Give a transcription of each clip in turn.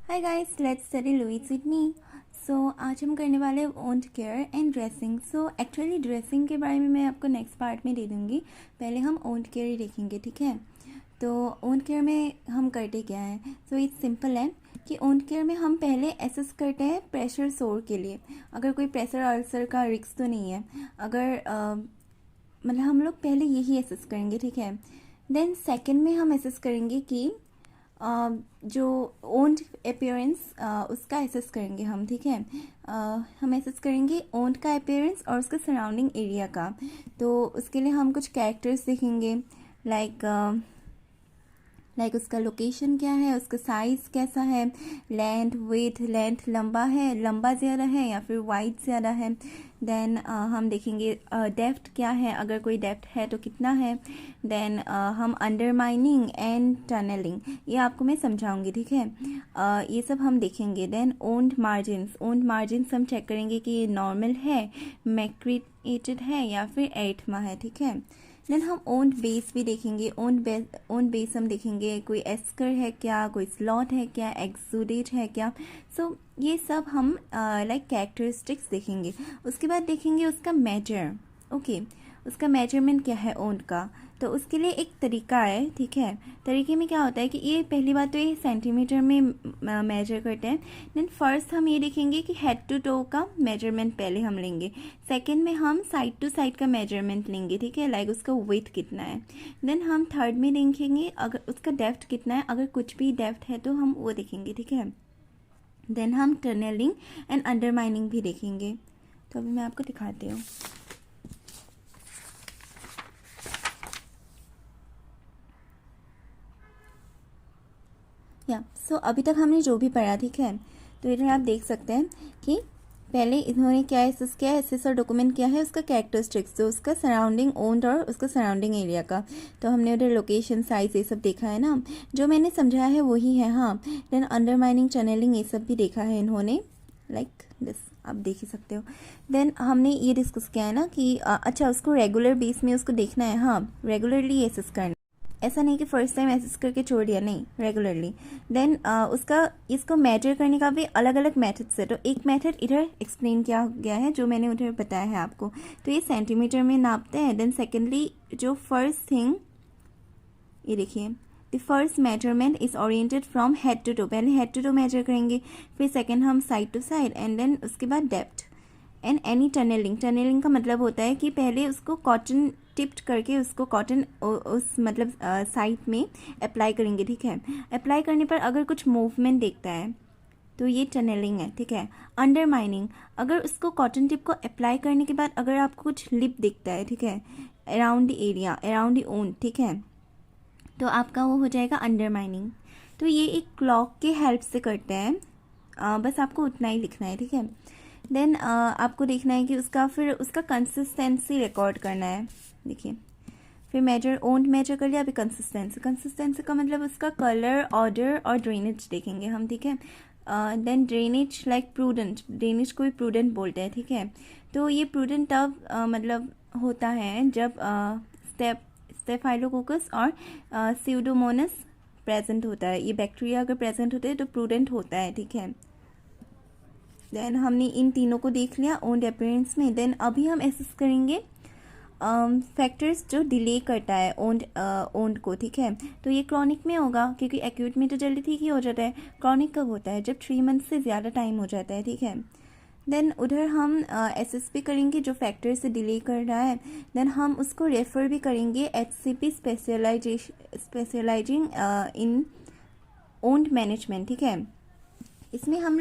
Hi guys, let's study Louis with me. So आज हम करने वाले हैं wound care and dressing. So actually dressing के बारे में मैं आपको नेक्स्ट पार्ट में दे दूँगी। पहले हम ओंट केयर ही देखेंगे, ठीक है। तो ओंट केयर में हम करते क्या है, सो इट्स सिंपल है कि ओंट केयर में हम पहले एसेस करते हैं प्रेशर सोर के लिए। अगर कोई प्रेशर अल्सर का रिस्क तो नहीं है, अगर मतलब हम लोग पहले यही एसेस करेंगे, ठीक है। देन सेकंड में हम एसेस करेंगे कि जो ओंट अपीयरेंस उसका एसेस करेंगे हम, ठीक है। हम एसेस करेंगे ओंट का अपीयरेंस और उसके सराउंडिंग एरिया का। तो उसके लिए हम कुछ कैरेक्टर्स देखेंगे, लाइक उसका लोकेशन क्या है, उसका साइज़ कैसा है, लेंथ लंबा है, लंबा ज़्यादा है या फिर वाइड ज़्यादा है। देन हम देखेंगे डेप्थ क्या है, अगर कोई डेप्थ है तो कितना है। देन हम अंडरमाइनिंग एंड टनलिंग, ये आपको मैं समझाऊंगी, ठीक है। ये सब हम देखेंगे। देन ओंट मार्जिन्स हम चेक करेंगे कि ये नॉर्मल है, मैक्रिएटेड है या फिर एरिथमा है, ठीक है। देन हम ओंट बेस भी देखेंगे। ओंट बेस हम देखेंगे कोई एस्कर है क्या, कोई स्लॉट है क्या, एक्सुडेट है क्या। सो ये सब हम लाइक कैरेक्टरिस्टिक्स देखेंगे। उसके बाद देखेंगे उसका मेजर, ओके। उसका मेजरमेंट क्या है ओंट का, तो उसके लिए एक तरीका है, ठीक है। तरीके में क्या होता है कि ये पहली बात तो ये सेंटीमीटर में मेजर करते हैं। देन फर्स्ट हम ये देखेंगे कि हेड टू टो का मेजरमेंट पहले हम लेंगे। सेकंड में हम साइड टू साइड का मेजरमेंट लेंगे, ठीक है, लाइक उसका वेट कितना है। देन हम थर्ड में देखेंगे अगर उसका डेप्थ कितना है, अगर कुछ भी डेप्थ है तो हम वो देखेंगे, ठीक है। देन हम टनलिंग एंड अंडरमाइनिंग भी देखेंगे। तो अभी मैं आपको दिखाती हूँ। सो अभी तक हमने जो भी पढ़ा, ठीक है। तो इधर आप देख सकते हैं कि पहले इन्होंने क्या एसेस और डॉक्यूमेंट किया है उसका कैरेक्टरिस्टिक्स, तो उसका सराउंडिंग ओंट और उसका सराउंडिंग एरिया का। तो हमने उधर लोकेशन, साइज ये सब देखा है ना, जो मैंने समझाया है वही है, हाँ। देन अंडरमाइनिंग, चैनलिंग ये सब भी देखा है इन्होंने, लाइक दिस आप देख ही सकते हो। देन हमने ये डिस्कस किया है ना कि अच्छा उसको रेगुलर बेस में उसको देखना है, हाँ, रेगुलरली एसेस करना, ऐसा नहीं कि फर्स्ट टाइम एसेस करके छोड़ दिया, नहीं, रेगुलरली। देन उसका इसको मेजर करने का भी अलग अलग मेथड्स है। तो एक मेथड इधर एक्सप्लेन किया गया है जो मैंने उधर बताया है आपको। तो ये सेंटीमीटर में नापते हैं। देन सेकेंडली जो फर्स्ट थिंग, ये देखिए, the first measurement is oriented from head to toe, पहले हेड टू टो मेजर करेंगे, फिर सेकेंड हम side to side, and then उसके बाद डेप्थ एंड एनी टनलिंग का मतलब होता है कि पहले उसको कॉटन टिप्ड करके उसको कॉटन उस मतलब साइड में अप्लाई करेंगे, ठीक है। अप्लाई करने पर अगर कुछ मूवमेंट देखता है तो ये टनलिंग है, ठीक है। अंडरमाइनिंग, अगर उसको कॉटन टिप को अप्लाई करने के बाद अगर आपको कुछ लिप दिखता है, ठीक है, around the area, around the own, ठीक है, तो आपका वो हो जाएगा अंडरमाइनिंग। तो ये एक क्लॉक के हेल्प से करते हैं। बस आपको उतना ही लिखना है, ठीक है। देन आपको देखना है कि फिर उसका कंसिस्टेंसी रिकॉर्ड करना है, देखिए। फिर ओंट मेजर कर लिया, अभी कंसिस्टेंसी का मतलब उसका कलर, ऑर्डर और ड्रेनेज देखेंगे हम, ठीक है। Then drainage, like prudent, drainage को भी प्रूडेंट बोलते हैं, ठीक है। तो ये प्रूडेंट तब मतलब होता है जब स्टेफाइलोकोकस और स्यूडोमोनास प्रेजेंट होता है। ये बैक्टीरिया अगर प्रेजेंट होते हैं तो प्रूडेंट होता है, ठीक है। देन हमने इन तीनों को देख लिया ओंट अपीयरेंस में। देन अभी हम एसेस करेंगे फैक्टर्स जो डिले करता है ओंट को, ठीक है। तो ये क्रॉनिक में होगा क्योंकि एक्यूट में तो जल्दी ठीक ही हो जाता है। क्रॉनिक कब होता है, जब 3 मंथ से ज़्यादा टाइम हो जाता है, ठीक है। देन उधर हम एसेस भी करेंगे जो फैक्टर से डिले कर रहा है। देन हम उसको रेफ़र भी करेंगे HCP स्पेशलाइजिंग इन ओंट मैनेजमेंट, ठीक है। इसमें हम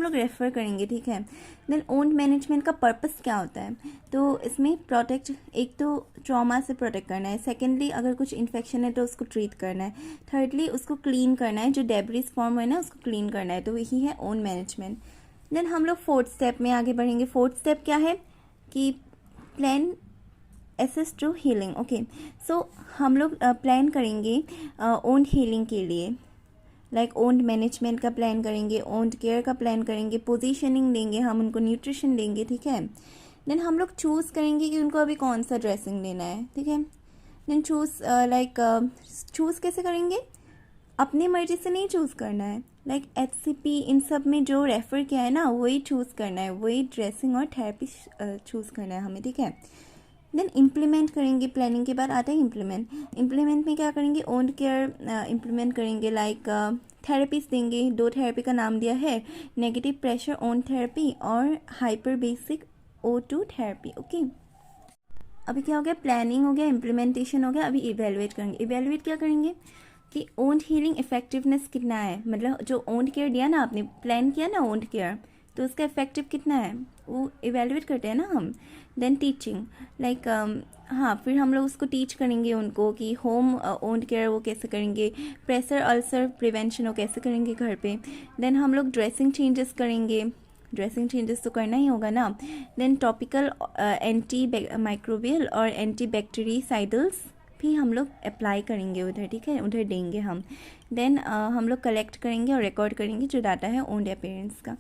लोग रेफ़र करेंगे, ठीक है। देन ओंट मैनेजमेंट का पर्पस क्या होता है, तो इसमें प्रोटेक्ट, एक तो ट्रॉमा से प्रोटेक्ट करना है, सेकेंडली अगर कुछ इन्फेक्शन है तो उसको ट्रीट करना है, थर्डली उसको क्लीन करना है, जो डेब्रिस फॉर्म है ना उसको क्लीन करना है। तो यही है ओंट मैनेजमेंट। देन हम लोग फोर्थ स्टेप में आगे बढ़ेंगे। फोर्थ स्टेप क्या है कि plan assess to healing, okay. So हम लोग प्लान करेंगे ओंट हीलिंग के लिए, लाइक ओंट मैनेजमेंट का प्लान करेंगे, ओंट केयर का प्लान करेंगे, पोजीशनिंग देंगे, हम उनको न्यूट्रिशन देंगे, ठीक है। देन हम लोग चूज़ करेंगे कि उनको अभी कौन सा ड्रेसिंग देना है, ठीक है। देन चूज़ कैसे करेंगे, अपनी मर्जी से नहीं चूज़ करना है, लाइक HCP इन सब में जो रेफ़र किया है ना वही चूज़ करना है, वही ड्रेसिंग और थेरेपी चूज़ करना है हमें, ठीक है। देन इम्प्लीमेंट करेंगे, प्लानिंग के बाद आता है इम्प्लीमेंट में क्या करेंगे, ओन केयर इम्प्लीमेंट करेंगे, लाइक थेरेपीज देंगे। 2 थेरेपी का नाम दिया है, नेगेटिव प्रेशर ओन थेरेपी और hyper basic O2 therapy. Okay, अभी क्या हो गया, प्लानिंग हो गया, इम्प्लीमेंटेशन हो गया, अभी इवेलुएट करेंगे। इवेलुएट क्या करेंगे कि ओन्ड हीलिंग इफेक्टिवनेस कितना है, मतलब जो ओन्ड केयर दिया ना आपने, प्लान किया ना ओन्ड केयर, तो उसका इफेक्टिव कितना है वो इवेलुएट करते हैं ना हम। देन टीचिंग, लाइक हाँ, फिर हम लोग उसको टीच करेंगे उनको कि होम ओन्ड केयर वो कैसे करेंगे, प्रेशर अल्सर प्रिवेंशन वो कैसे करेंगे घर पे। देन हम लोग ड्रेसिंग चेंजेस करेंगे, ड्रेसिंग चेंजेस तो करना ही होगा ना। देन टॉपिकल एंटी माइक्रोबियल और एंटी बैक्टीरियासाइडल्स भी हम लोग अप्लाई करेंगे उधर, ठीक है, उधर देंगे हम। देन हम लोग कलेक्ट करेंगे और रिकॉर्ड करेंगे जो डाटा है ओन्ड अपीयरेंस का।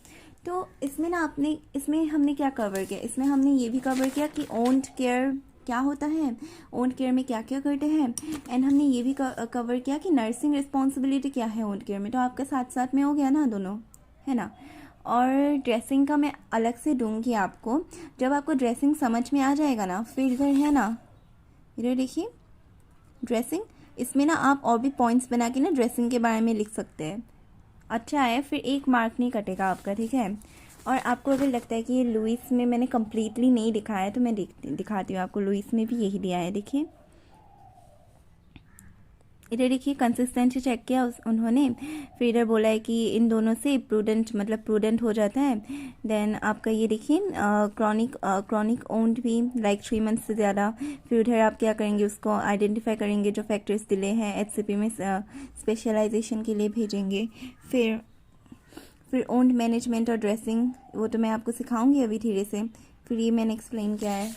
तो इसमें ना इसमें हमने क्या कवर किया, इसमें हमने ये भी कवर किया कि ओन्ड केयर क्या होता है, ओन्ड केयर में क्या क्या करते हैं, एंड हमने ये भी कवर किया कि नर्सिंग रिस्पॉन्सिबिलिटी क्या है ओन्ड केयर में। तो आपका साथ साथ में हो गया ना दोनों, है ना। और ड्रेसिंग का मैं अलग से दूंगी आपको, जब आपको ड्रेसिंग समझ में आ जाएगा ना, फिर इधर है ना, इधर देखिए ड्रेसिंग, इसमें ना आप और भी पॉइंट्स बना के ना ड्रेसिंग के बारे में लिख सकते हैं। अच्छा है, फिर 1 मार्क नहीं कटेगा आपका, ठीक है। और आपको अगर लगता है कि ये लुइस में मैंने कम्प्लीटली नहीं दिखाया है तो मैं दिखाती हूँ आपको, लुइस में भी यही दिया है, देखिए इधर देखिए कंसिस्टेंसी चेक किया उन्होंने, फिर इधर बोला है कि इन दोनों से प्रूडेंट मतलब प्रूडेंट हो जाता है। देन आपका ये देखिए क्रॉनिक ओन्ड भी लाइक 3 मंथ से ज़्यादा। फिर उधर आप क्या करेंगे, उसको आइडेंटिफाई करेंगे जो फैक्टर्स दिले हैं, HCP में स्पेशलाइजेशन के लिए भेजेंगे। फिर ओन्ड मैनेजमेंट और ड्रेसिंग वो तो मैं आपको सिखाऊंगी अभी धीरे से। फिर ये मैंने एक्सप्लेन किया है,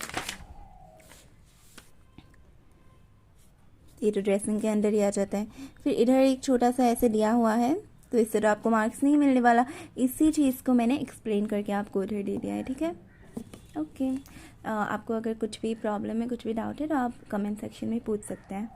ये तो ड्रेसिंग के अंदर ही आ जाता है। फिर इधर एक छोटा सा ऐसे दिया हुआ है, तो इससे तो आपको मार्क्स नहीं मिलने वाला, इसी चीज़ को मैंने एक्सप्लेन करके आपको उधर दे दिया है, ठीक है। ओके, आपको अगर कुछ भी प्रॉब्लम है, कुछ भी डाउट है तो आप कमेंट सेक्शन में पूछ सकते हैं।